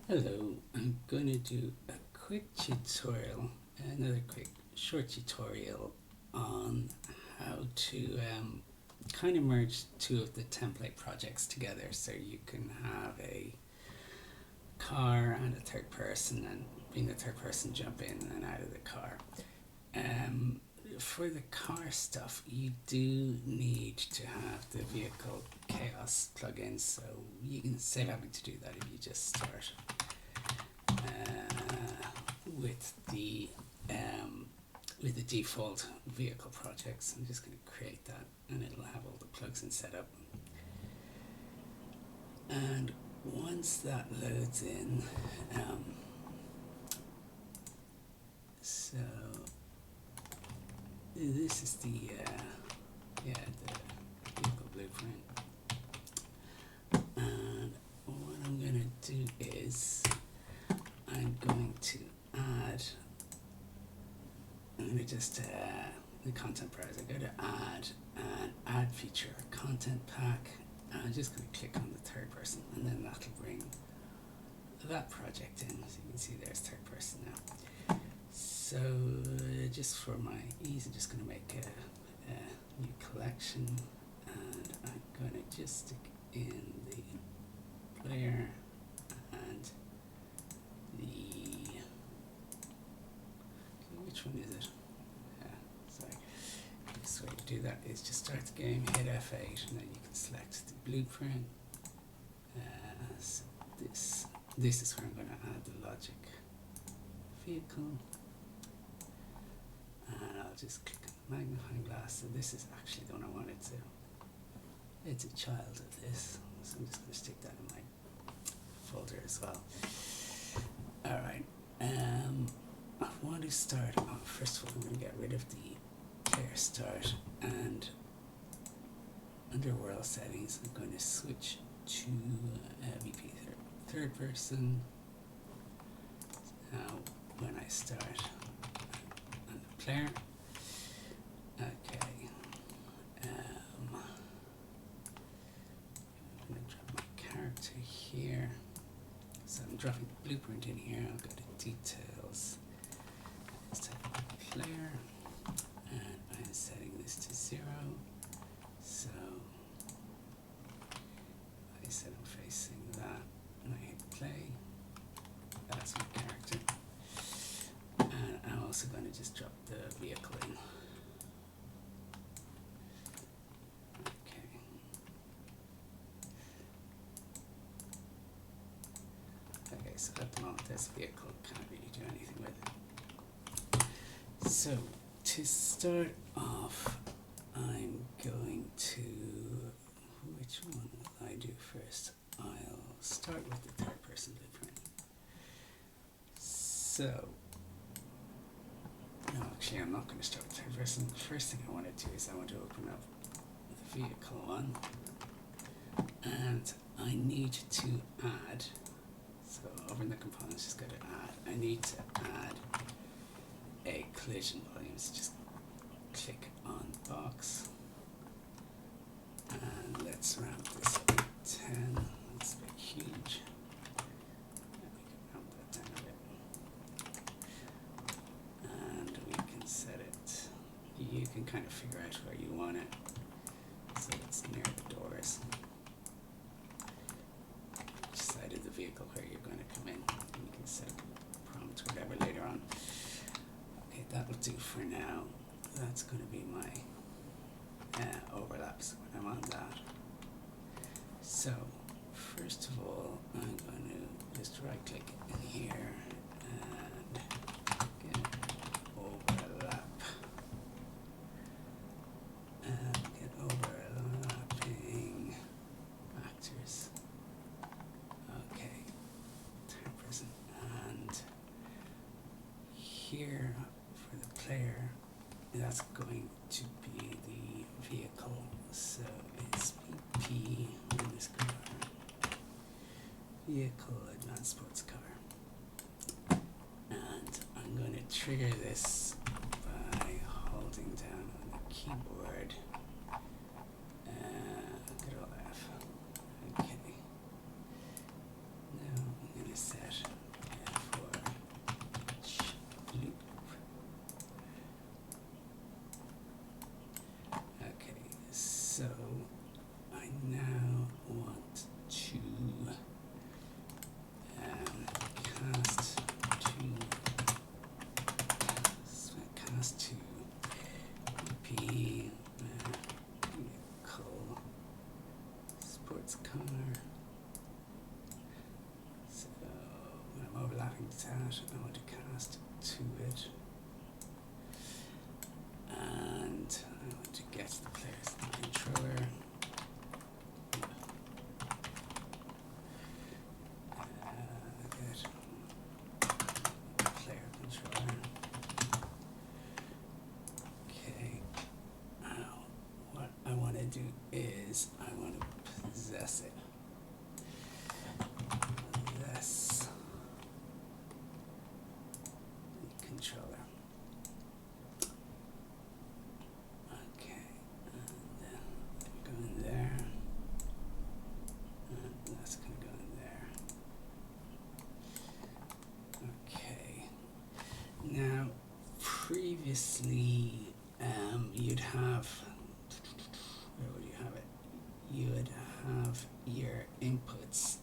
Hello, I'm going to do a quick tutorial, another quick short tutorial on how to kind of merge two of the template projects together so you can have a car and a third person, and being the third person jump in and out of the car. Um, for the car stuff, you do need to have the vehicle chaos plugin, so you can save having to do that if you just start with the default vehicle projects. I'm just going to create that, and it'll have all the plugins set up. And once that loads in, so this is the vehicle blueprint. And what I'm going to do is I'm going to add. I'm going to just the content browser. Go to add and add feature content pack. And I'm just going to click on the third person, and then that'll bring that project in. So you can see there's third person now. So just for my ease, I'm just going to make a new collection, and I'm going to just stick in the player and the, which one is it? Sorry. This way to do that is just start the game, hit F8, and then you can select the blueprint. So this is where I'm going to add the logic vehicle, and I'll just click on the magnifying glass. So this is actually the one I wanted to. It's a child of this, so I'm just going to stick that in my folder as well. All right. I want to start off. First of all, I'm going to get rid of the player start, and under world settings, I'm going to switch to VP third person. Now, when I start on the player, okay, I'm going to drop my character here. So I'm dropping the blueprint in here. I'll go to details. Let's type player, and I'm setting this to 0. So I said I'm facing that, and I hit play. That's my character. And I'm also going to just drop the vehicle in. Okay. Okay, so at the moment this vehicle can't really do anything with it. So to start off, I'm going to, which one will I do first? I'll start with the third person blueprint. So, no, actually I'm not going to start with third person. The first thing I want to do is I want to open up the vehicle one, and I need to add, so over in the components, just go to add. I need to add a collision volume. So just click on box, and let's ramp this up to 10. That's a bit huge. We can ramp that down a bit, and we can set it. You can kind of figure out where you want it, so it's near the doors. Which side of the vehicle where you're going to come in. And you can set a prompt, whatever, later on. Okay, that'll do for now. That's going to be my overlaps when I'm on that. So first of all, I'm going to just right click in here and get overlap, and get overlapping actors. Okay, third person, and here for the player, that's going to be the vehicle. So it's BP in this car, vehicle advanced sports car, and I'm going to trigger this by holding down on the keyboard. Good old F. Okay. Now I'm going a set for each loop. Okay, so I now want to cast to BP vehicle sports car. So when I'm overlapping that, I want to cast to it, and I want to get the player's controller. Do is I want to possess it. Possess the controller. Okay, and then go in there. And that's going to go in there. Okay. Now, previously, you'd have. Where would you have it? You would have your inputs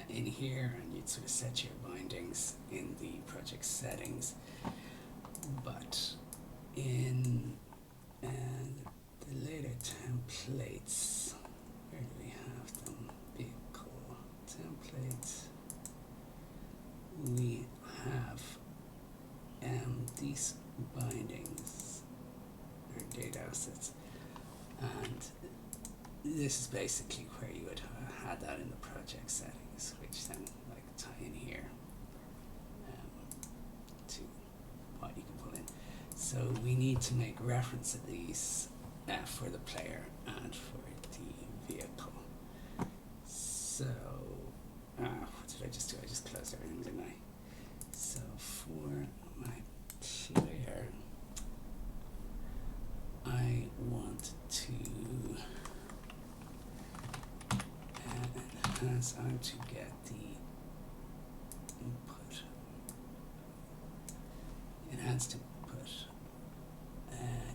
in here, and you'd sort of set your bindings in the project settings. But in the later templates, where do we have them? Vehicle templates. We have these bindings. Data assets, and this is basically where you would have that in the project settings, which then like tie in here to what you can pull in. So we need to make reference to these for the player and for the vehicle. So what did I just do? I just closed everything, didn't I? So for my player, I want to enhance on to get the input. Enhanced input.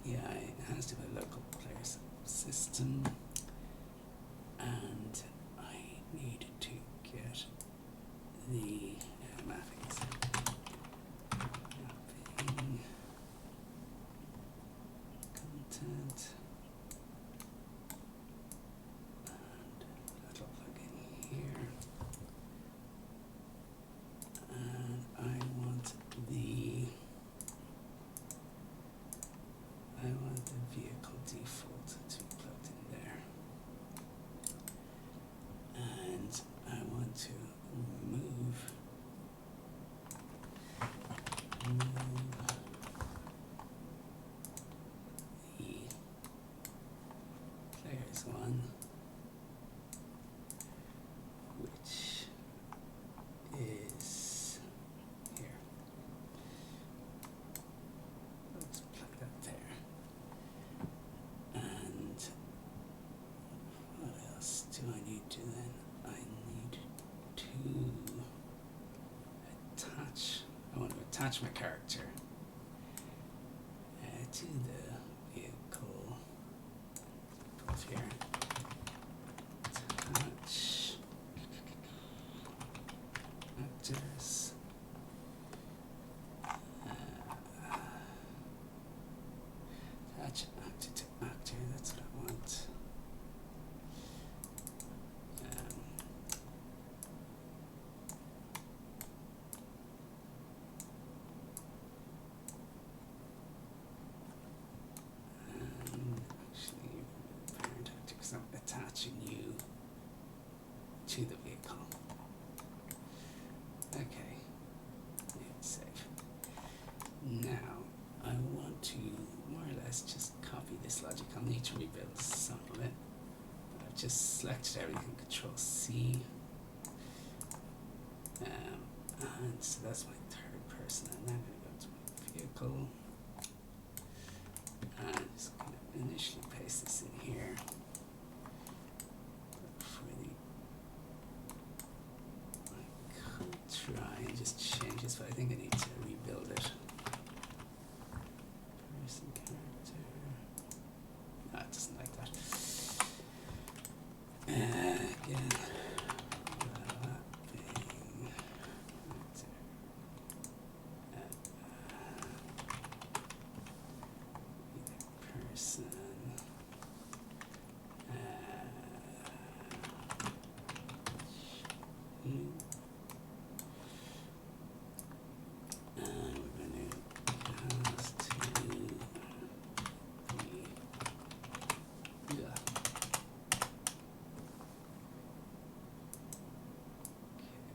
Enhanced input local player system. And I need to get the mappings. Mapping. Content, and that'll plug in here, and I want the vehicle default to be plugged in there, and I want to remove players one, which is here. Let's plug that there. And what else do I need to then? I need to attach my character to the vehicle. Both here. Attach actors. Attach actor to actor. That's what I want. Attaching you to the vehicle. Okay, it's safe. Now I want to more or less just copy this logic. I'll need to rebuild some of it. I've just selected everything, Control C, and so that's my third person. And now I'm going to go to my vehicle, and I'm just going to initially paste this in here. just change this, but I think I need to rebuild it. Person character. No, it doesn't like that. Again. Person. And we're going to cast to the yeah.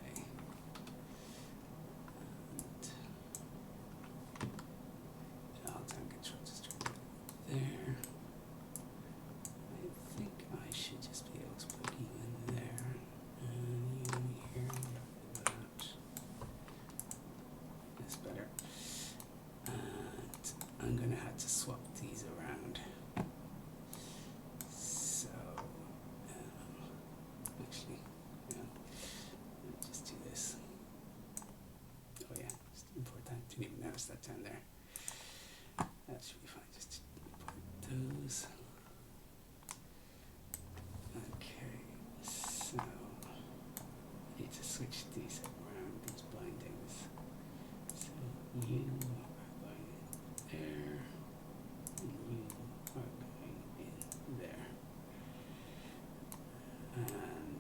Okay. And I'll time control just there. I think I should just be able to put you in there and you in here. That. That's better. And I'm gonna have to swap these around. So, actually, yeah, let me just do this. Oh yeah, just import that. Didn't even notice that down there. That should be fine. Just import those. Okay, so I need to switch these around, these bindings. So you are going there, and you are going in there. And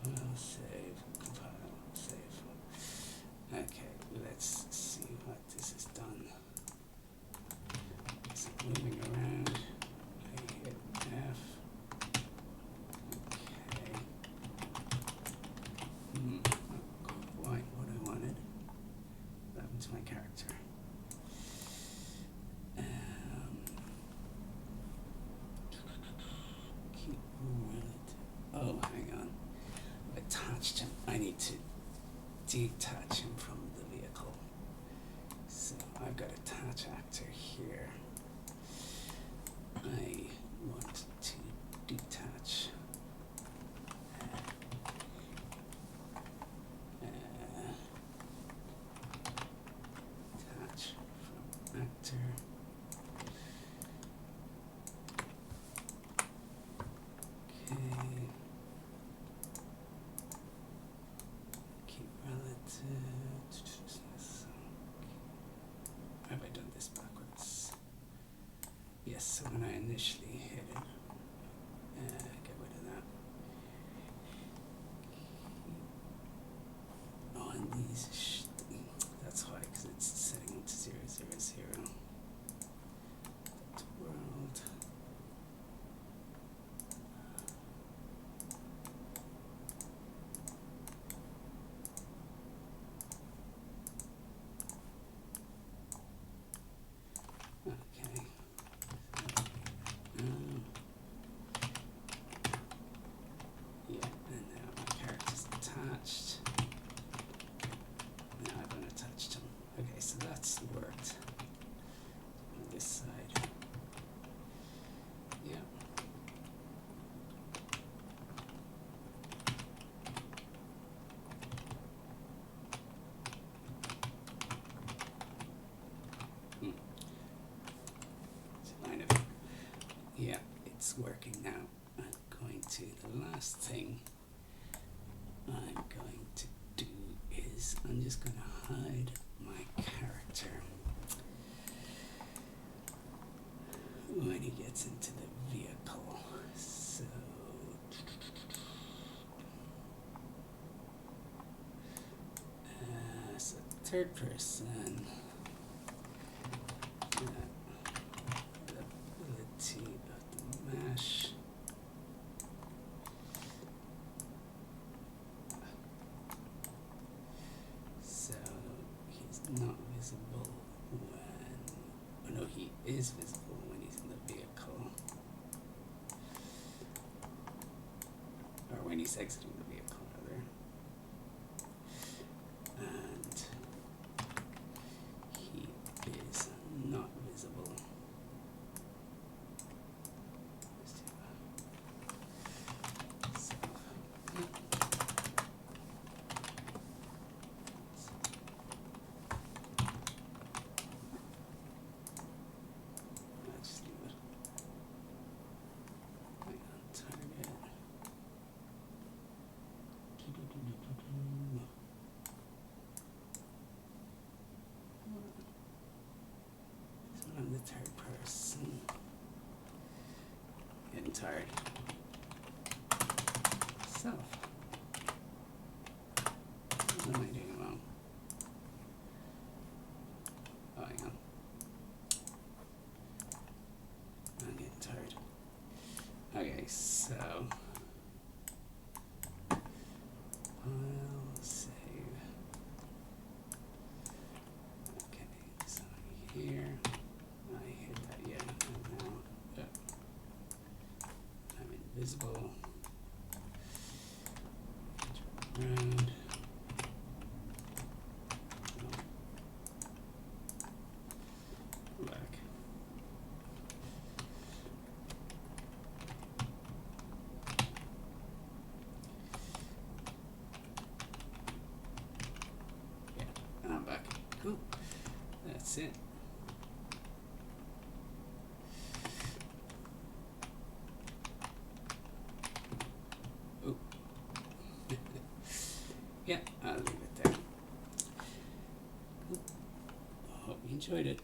file, save, compile, save. Okay, let's see what this is done. Is it moving around? I hit F. Okay. Not quite what I wanted. That was my character. Keep relative. Oh, hang on. I attached him. I need to detach him from the vehicle. So I've got attach actor here. I want to detach attach from actor. Okay. Keep relative. Have I done this backwards? Yes, so when I initially hit it, get rid of that. Oh, and these, that's why, because it's setting it to 0, 0, 0. That's world. Okay. Yeah, and now my character's attached. Now I've unattached him. Okay, so that's worked on this side. Yeah. It's kind of, yeah, it's working now. I'm going to, the last thing I'm going to do is I'm just going to hide my character when he gets into the vehicle. So as a third person, the ability of the mesh. So he's not visible when, oh no, he is visible when he's in the vehicle. Or when he's exiting the vehicle, rather. And he is not visible. Let's do that. So getting tired. So, what am I doing wrong? Oh, hang on. I'm getting tired. Okay, so I'll save. Okay, so here I hit that, yeah, and now I'm invisible. Round. Back. Yeah, and I'm back. Cool. That's it. Oh. Yeah, I'll leave it there. Cool. Hope you enjoyed it.